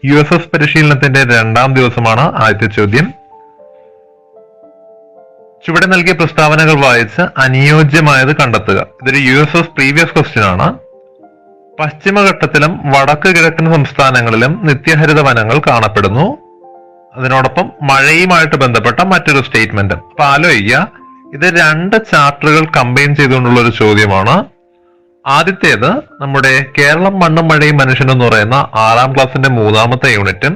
USS പരിശീലനത്തിന്റെ 2ാം ദിവസമാണ് ആദ്യത്തെ ചോദ്യം. ചുവടെ നൽകിയ പ്രസ്താവനകൾ വായിച്ച് അനുയോജ്യമായത് കണ്ടെത്തുക. ഇതൊരു USS പ്രീവിയസ് ക്വസ്റ്റ്യൻ ആണ്. പശ്ചിമഘട്ടത്തിലും വടക്ക് കിഴക്കൻ സംസ്ഥാനങ്ങളിലും നിത്യഹരിത വനങ്ങൾ കാണപ്പെടുന്നു. അതിനോടൊപ്പം മഴയുമായിട്ട് ബന്ധപ്പെട്ട മറ്റൊരു സ്റ്റേറ്റ്മെന്റ്. അപ്പൊ ആലോചിക്കുക, ഇത് 2 ചാപ്റ്ററുകൾ കമ്പൈൻ ചെയ്തുകൊണ്ടുള്ള ഒരു ചോദ്യമാണ്. ആദ്യത്തേത് നമ്മുടെ കേരളം മണ്ണും മഴയും മനുഷ്യനും എന്ന് പറയുന്ന 6ാം ക്ലാസ്സിന്റെ 3ാമത്തെ യൂണിറ്റും,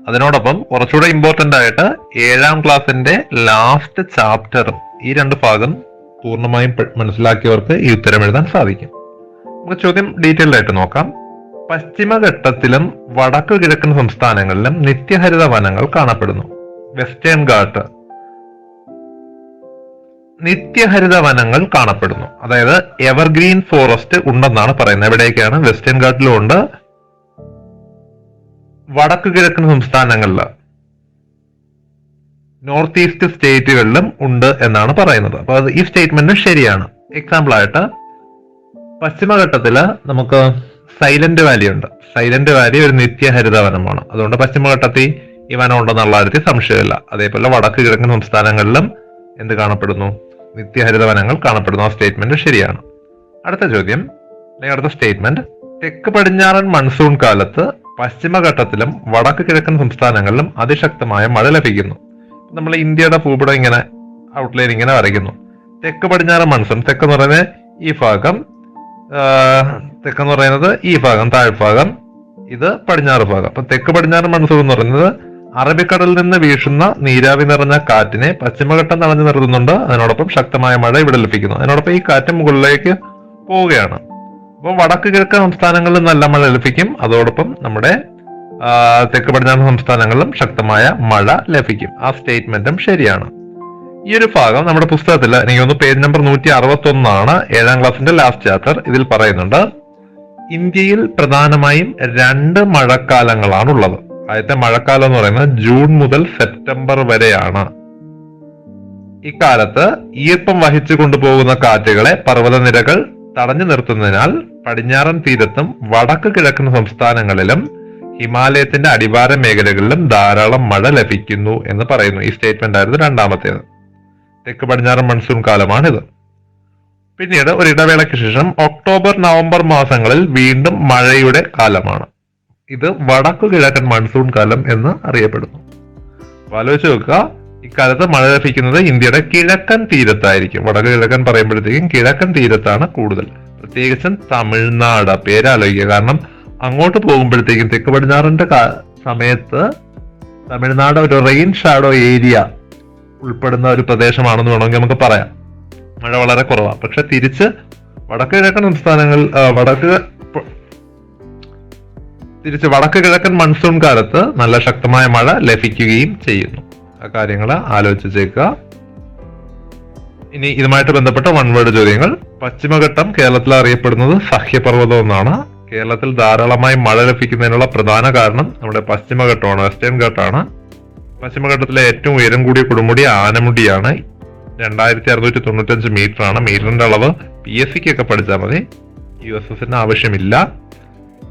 അതിനോടൊപ്പം കുറച്ചുകൂടെ ഇമ്പോർട്ടന്റ് ആയിട്ട് 7ാം ക്ലാസ്സിന്റെ ലാസ്റ്റ് ചാപ്റ്ററും. ഈ 2 ഭാഗം പൂർണ്ണമായും മനസ്സിലാക്കിയവർക്ക് ഈ ഉത്തരം എഴുതാൻ സാധിക്കും. നമുക്ക് ചോദ്യം ഡീറ്റെയിൽഡ് ആയിട്ട് നോക്കാം. പശ്ചിമഘട്ടത്തിലും വടക്കു കിഴക്കൻ സംസ്ഥാനങ്ങളിലും നിത്യഹരിത വനങ്ങൾ കാണപ്പെടുന്നു. വെസ്റ്റേൺ ഘാട്ട് നിത്യഹരിത വനങ്ങൾ കാണപ്പെടുന്നു, അതായത് എവർഗ്രീൻ ഫോറസ്റ്റ് ഉണ്ടെന്നാണ് പറയുന്നത്. എവിടേക്കാണ്? വെസ്റ്റേൺ ഘാട്ടിലും ഉണ്ട്, വടക്കു കിഴക്കൻ സംസ്ഥാനങ്ങളില് നോർത്ത് ഈസ്റ്റ് സ്റ്റേറ്റുകളിലും ഉണ്ട് എന്നാണ് പറയുന്നത്. അപ്പൊ ഈ സ്റ്റേറ്റ്മെന്റ് ശരിയാണ്. എക്സാമ്പിൾ ആയിട്ട് പശ്ചിമഘട്ടത്തില് നമുക്ക് സൈലന്റ് വാലി ഉണ്ട്. സൈലന്റ് വാലി ഒരു നിത്യഹരിത വനമാണ്. അതുകൊണ്ട് പശ്ചിമഘട്ടത്തിൽ ഈ വനം ഉണ്ടെന്നുള്ള കാര്യത്തിൽ സംശയമില്ല. അതേപോലെ വടക്ക് കിഴക്കൻ സംസ്ഥാനങ്ങളിലും എന്ത് കാണപ്പെടുന്നു? നിത്യഹരിത വനങ്ങൾ കാണപ്പെടുന്നു. ആ സ്റ്റേറ്റ്മെന്റ് ശരിയാണ്. അടുത്ത ചോദ്യം അല്ലെങ്കിൽ അടുത്ത സ്റ്റേറ്റ്മെന്റ്, തെക്ക് പടിഞ്ഞാറൻ മൺസൂൺ കാലത്ത് പശ്ചിമഘട്ടത്തിലും വടക്ക് കിഴക്കൻ സംസ്ഥാനങ്ങളിലും അതിശക്തമായ മഴ ലഭിക്കുന്നു. നമ്മൾ ഇന്ത്യയുടെ ഭൂപടം ഇങ്ങനെ ഔട്ട്ലൈൻ ഇങ്ങനെ വരയ്ക്കുന്നു. തെക്ക് പടിഞ്ഞാറൻ മൺസൂൺ, തെക്കെന്ന് പറയുന്നത് ഈ ഭാഗം, തെക്കെന്ന് പറയുന്നത് ഈ ഭാഗം, താഴ്ഭാഗം, ഇത് പടിഞ്ഞാറ് ഭാഗം. അപ്പൊ തെക്ക് പടിഞ്ഞാറൻ മൺസൂൺ എന്ന് പറയുന്നത് അറബിക്കടലിൽ നിന്ന് വീശുന്ന നീരാവി നിറഞ്ഞ കാറ്റിനെ പശ്ചിമഘട്ടം തടഞ്ഞു നിർത്തുന്നുണ്ട്. അതിനോടൊപ്പം ശക്തമായ മഴ ഇവിടെ ലഭിക്കുന്നു. അതിനോടൊപ്പം ഈ കാറ്റ് മുകളിലേക്ക് പോവുകയാണ്. അപ്പോൾ വടക്ക് കിഴക്കൻ സംസ്ഥാനങ്ങളിൽ നല്ല മഴ ലഭിക്കും. അതോടൊപ്പം നമ്മുടെ തെക്ക് പടിഞ്ഞാറൻ സംസ്ഥാനങ്ങളിലും ശക്തമായ മഴ ലഭിക്കും. ആ സ്റ്റേറ്റ്മെന്റും ശരിയാണ്. ഈ ഒരു ഭാഗം നമ്മുടെ പുസ്തകത്തിൽ എനിക്ക് തോന്നുന്നു പേജ് നമ്പർ 161 7ാം ക്ലാസ്സിന്റെ ലാസ്റ്റ് ചാപ്റ്റർ. ഇതിൽ പറയുന്നുണ്ട്, ഇന്ത്യയിൽ പ്രധാനമായും 2 മഴക്കാലങ്ങളാണുള്ളത്. ആദ്യത്തെ മഴക്കാലം എന്ന് പറയുന്നത് ജൂൺ മുതൽ സെപ്റ്റംബർ വരെയാണ്. ഇക്കാലത്ത് ഈർപ്പം വഹിച്ചു കൊണ്ടുപോകുന്ന കാറ്റുകളെ പർവ്വതനിരകൾ തടഞ്ഞു നിർത്തുന്നതിനാൽ പടിഞ്ഞാറൻ തീരത്തും വടക്ക് കിഴക്കൻ സംസ്ഥാനങ്ങളിലും ഹിമാലയത്തിന്റെ അടിവാര മേഖലകളിലും ധാരാളം മഴ ലഭിക്കുന്നു എന്ന് പറയുന്നു. ഈ സ്റ്റേറ്റ്മെന്റ് ആയിരുന്നു 2ാമത്തേത്. തെക്ക് പടിഞ്ഞാറൻ മൺസൂൺ കാലമാണിത്. പിന്നീട് ഒരു ഇടവേളയ്ക്ക് ശേഷം ഒക്ടോബർ നവംബർ മാസങ്ങളിൽ വീണ്ടും മഴയുടെ കാലമാണ്. ഇത് വടക്കു കിഴക്കൻ മൺസൂൺ കാലം എന്ന് അറിയപ്പെടുന്നു. ആലോചിച്ച് നോക്കുക, ഇക്കാലത്ത് മഴ ലഭിക്കുന്നത് ഇന്ത്യയുടെ കിഴക്കൻ തീരത്തായിരിക്കും. വടക്ക് കിഴക്കൻ പറയുമ്പോഴത്തേക്കും കിഴക്കൻ തീരത്താണ് കൂടുതൽ, പ്രത്യേകിച്ചും തമിഴ്നാട്. പേരാലോചിക്കുക, കാരണം അങ്ങോട്ട് പോകുമ്പോഴത്തേക്കും തെക്ക് പടിഞ്ഞാറിന്റെ സമയത്ത് തമിഴ്നാട് ഒരു റെയിൻ ഷാഡോ ഏരിയ ഉൾപ്പെടുന്ന ഒരു പ്രദേശമാണെന്ന് വേണമെങ്കിൽ നമുക്ക് പറയാം. മഴ വളരെ കുറവാണ്. പക്ഷെ തിരിച്ച് വടക്ക് കിഴക്കൻ സംസ്ഥാനങ്ങൾ വടക്ക് കിഴക്കൻ മൺസൂൺ കാലത്ത് നല്ല ശക്തമായ മഴ ലഭിക്കുകയും ചെയ്യുന്നു. ആ കാര്യങ്ങൾ ആലോചിച്ചേക്കുക. ഇനി ഇതുമായിട്ട് ബന്ധപ്പെട്ട 1 വേർഡ് ചോദ്യങ്ങൾ. പശ്ചിമഘട്ടം കേരളത്തിൽ അറിയപ്പെടുന്നത് സഹ്യപർവ്വതം എന്നാണ്. കേരളത്തിൽ ധാരാളമായി മഴ ലഭിക്കുന്നതിനുള്ള പ്രധാന കാരണം നമ്മുടെ പശ്ചിമഘട്ടമാണ്, വെസ്റ്റേൺ ഘട്ടാണ്. പശ്ചിമഘട്ടത്തിലെ ഏറ്റവും ഉയരം കൂടിയ കൊടുമുടി ആനമുടിയാണ്. 2695 മീറ്റർ ആണ്. മീറ്ററിന്റെ അളവ് PSCക്കൊക്കെ പഠിച്ചാൽ മതി, USSന് ആവശ്യമില്ല.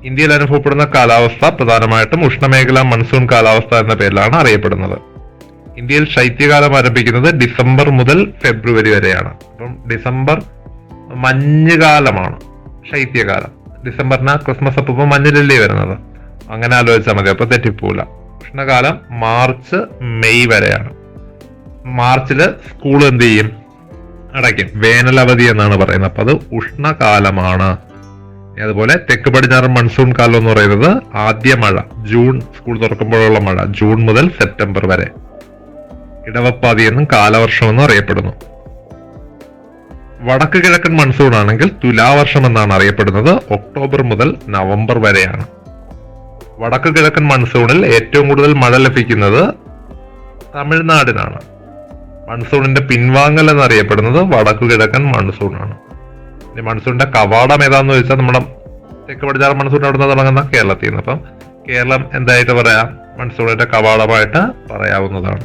ഇന്ത്യയിൽ അനുഭവപ്പെടുന്ന കാലാവസ്ഥ പ്രധാനമായിട്ടും ഉഷ്ണമേഖലാ മൺസൂൺ കാലാവസ്ഥ എന്ന പേരിലാണ് അറിയപ്പെടുന്നത്. ഇന്ത്യയിൽ ശൈത്യകാലം ആരംഭിക്കുന്നത് ഡിസംബർ മുതൽ ഫെബ്രുവരി വരെയാണ്. അപ്പം ഡിസംബർ മഞ്ഞുകാലമാണ്, ശൈത്യകാലം. ഡിസംബറിന് ക്രിസ്മസ് അപ്പൂപ്പ മഞ്ഞിലല്ലേ വരുന്നത്, അങ്ങനെ ആലോചിച്ചാൽ മതി, അപ്പൊ തെറ്റിപ്പോല. ഉഷ്ണകാലം മാർച്ച് മെയ് വരെയാണ്. മാർച്ചില് സ്കൂൾ എന്ത് ചെയ്യും? അടയ്ക്കും. വേനലവധി എന്നാണ് പറയുന്നത്. അപ്പൊ അത് ഉഷ്ണകാലമാണ്. അതുപോലെ തെക്ക് പടിഞ്ഞാറൻ മൺസൂൺ കാലം എന്ന് പറയുന്നത് ആദ്യ മഴ ജൂൺ, സ്കൂൾ തുറക്കുമ്പോഴുള്ള മഴ ജൂൺ മുതൽ സെപ്റ്റംബർ വരെ. ഇടവപ്പാതി എന്നും കാലവർഷം എന്നും അറിയപ്പെടുന്നു. വടക്ക് കിഴക്കൻ മൺസൂൺ ആണെങ്കിൽ തുലാവർഷം എന്നാണ് അറിയപ്പെടുന്നത്. ഒക്ടോബർ മുതൽ നവംബർ വരെയാണ്. വടക്ക് കിഴക്കൻ മൺസൂണിൽ ഏറ്റവും കൂടുതൽ മഴ ലഭിക്കുന്നത് തമിഴ്നാടിനാണ്. മൺസൂണിന്റെ പിൻവാങ്ങൽ എന്നറിയപ്പെടുന്നത് വടക്കു കിഴക്കൻ മൺസൂണാണ്. ഇനി മൺസൂണിന്റെ കവാടം ഏതാന്ന് ചോദിച്ചാൽ നമ്മുടെ തെക്ക് പടിഞ്ഞാറൻ മൺസൂൺ അവിടെ നിന്ന് തുടങ്ങുന്ന കേരളത്തിൽ നിന്ന്. അപ്പം കേരളം എന്തായിട്ട് പറയാം? മൺസൂണിന്റെ കവാടമായിട്ട് പറയാവുന്നതാണ്.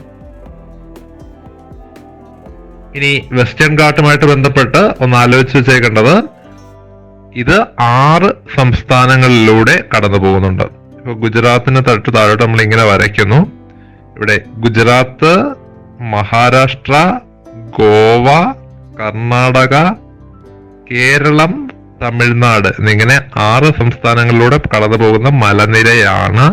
ഇനി വെസ്റ്റേൺ ഘാട്ടുമായിട്ട് ബന്ധപ്പെട്ട് ഒന്ന് ആലോചിച്ച് വെച്ചേക്കേണ്ടത്, ഇത് 6 സംസ്ഥാനങ്ങളിലൂടെ കടന്നു പോകുന്നുണ്ട്. ഇപ്പൊ ഗുജറാത്തിന് തൊട്ട് താഴോട്ട് നമ്മൾ ഇങ്ങനെ വരയ്ക്കുന്നു. ഇവിടെ ഗുജറാത്ത്, മഹാരാഷ്ട്ര, ഗോവ, കർണാടക, കേരളം, തമിഴ്നാട് എന്നിങ്ങനെ 6 സംസ്ഥാനങ്ങളിലൂടെ കടന്നു പോകുന്ന മലനിരയാണ്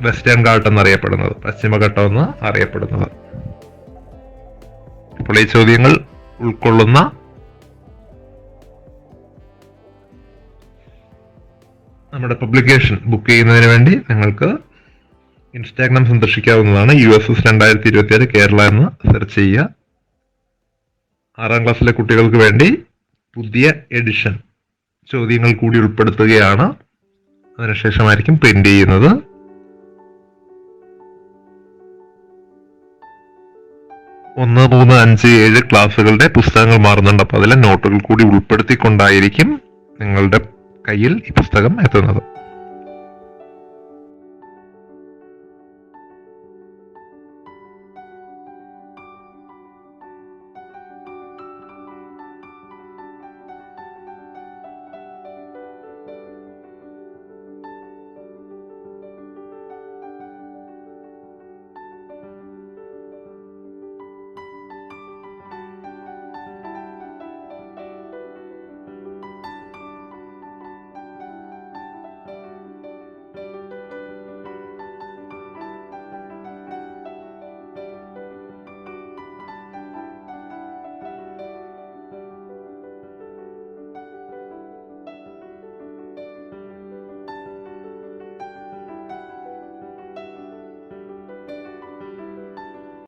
വെസ്റ്റേൺ ഘാട്ട് എന്നറിയപ്പെടുന്നത്, പശ്ചിമഘട്ടം എന്ന് അറിയപ്പെടുന്നത്. അപ്പോൾ ഈ ചോദ്യങ്ങൾ ഉൾക്കൊള്ളുന്ന നമ്മുടെ പബ്ലിക്കേഷൻ ബുക്ക് ചെയ്യുന്നതിന് വേണ്ടി നിങ്ങൾക്ക് ഇൻസ്റ്റാഗ്രാം സന്ദർശിക്കാവുന്നതാണ്. USS 2027 കേരള എന്ന് സെർച്ച് ചെയ്യുക. 6ാം ക്ലാസ്സിലെ കുട്ടികൾക്ക് വേണ്ടി പുതിയ എഡിഷൻ ചോദ്യങ്ങൾ കൂടി ഉൾപ്പെടുത്തുകയാണ്. അതിനുശേഷമായിരിക്കും പ്രിന്റ് ചെയ്യുന്നത്. 1, 3, 5, 7 ക്ലാസ്സുകളുടെ പുസ്തകങ്ങൾ മാറുന്നുണ്ട്. അപ്പോൾ അതിലെ നോട്ടുകൾ കൂടി ഉൾപ്പെടുത്തിക്കൊണ്ടായിരിക്കും നിങ്ങളുടെ കയ്യിൽ ഈ പുസ്തകം എത്തുന്നത്.